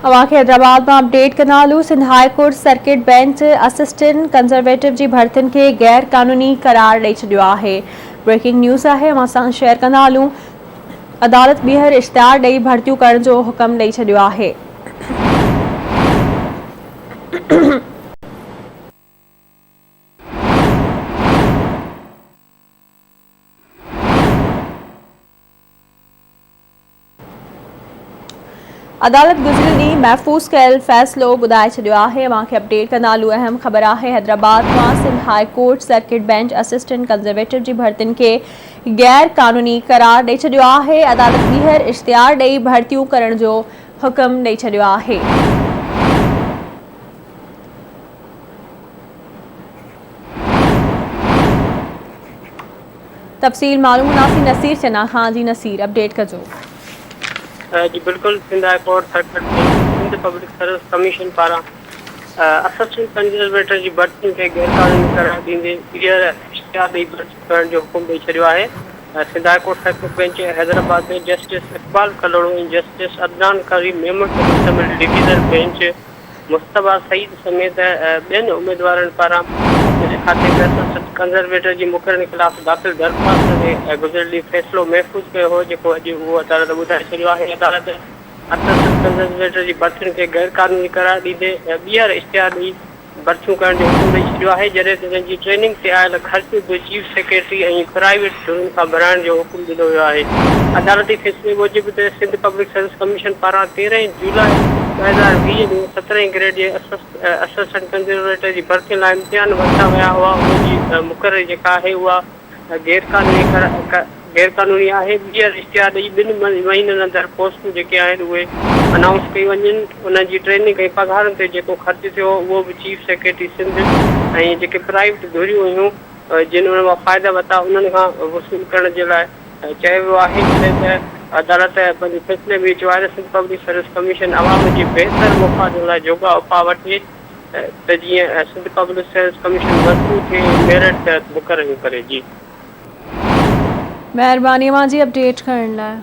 अवांखे हैदराबाद में अपडेट कनालू। Sindh high court circuit bench assistant conservative की भर्तियों के गैर कानूनी करार ॾेई छॾियो आहे। ब्रेकिंग न्यूज़ है, अवां सां शेयर कनालू। अदालत ॿीहर इश्तिहार ॾेई भर्तियूं करण जो हुक्म ॾेई छॾियो आहे। अदालत गुज़िरियल ॾींहुं महफ़ूज़ कयल फ़ैसिलो ॿुधाए छॾियो आहे। अवांखे अपडेट कनालू। अहम ख़बर आहे, हैदराबाद में Sindh high court circuit bench assistant conservative की भर्तियों के गैर कानूनी करार ॾेई छॾियो आहे। अदालत ॿीहर इश्तिहार ॾेई भर्तियूं करण जो हुक्म ॾेई छॾियो आहे। तफ़सील मालूम मुनासी नसीर चना खां। जी नसीर, अपडेट कजो। जी बिल्कुल, Sindh high court circuit Sindh public service commission पारा असिस्टेंट कंजर्वेटर की भर्तियों के गैर कानूनी करार ॾींदे ॿीहर इश्तिहार ॾेई भर्ती करण जो हुकुम ॾेई छॾियो आहे। Sindh high court circuit bench Hyderabad में जस्टिस इकबाल कलोड़ो ऐं जस्टिस अदनान करीम मेमन मुश्तमिल डिवीज़न बेंच मुस्तफा सईद समेत ॿियनि उम्मीदवारनि पारां खाते में असिस्टेंट कंजर्वेटर की मुक़ररी खिलाफ़ दाख़िल दरख़्वास्त में गुज़िरियल ॾींहुं फ़ैसिलो महफ़ूज़ कयो हो, जेको अॼु उहो अदालत ॿुधाए छॾियो आहे। अदालत असिस्टेंट कंजर्वेटर की भर्तियुनि खे गैर कानूनी करार ॾींदे ॿीहर इश्तिहार ॾेई भर्तियूं करण जो हुकुम ॾेई छॾियो आहे, जॾहिं त हुननि जी ट्रेनिंग ते आयल ख़र्च बि चीफ सेक्रेटरी ऐं प्राइवेट धुरियुनि खां भराइण जो हुकुम ॾिनो वियो आहे। अदालती फ़ैसिले मूजिबि त सिंध पब्लिक सर्विस कमीशन पारां 13 जुलाई 2020 में 17 ग्रेड के असिस्टेंट कंजर्वेटर की भर्तियुनि लाइ इम्तिहान वरिता विया हुआ। उनजी मुक़ररी जेका आहे उहा गैर कानूनी आहे। ॿीहर इश्तिहार ॾेई 2 महीननि अंदरि पोस्टूं जेके आहिनि उहे अनाउंस कई वञनि। उनजी ट्रेनिंग ऐं पघारनि ते जेको ख़र्च थियो उहो बि चीफ सेक्रेटरी सिंध ऐं जेके प्राइवेट धुरियूं हुयूं जिन उन मां फ़ाइदा वरिता उन्हनि खां वसूल करण जे लाइ चयो वियो आहे। जॾहिं त अदालत पंहिंजे फ़ैसिले में चयो आहे त सिंध पब्लिक सर्विस कमीशन अवाम जी बहितर मुफ़ाद लाइ जोगा उपा वठे त जीअं सिंध पब्लिक सर्विस कमीशन मज़बूत थिए, मेरिट मुक़रर करे। जी मेहरबानी जी अपडेट करण लाइ।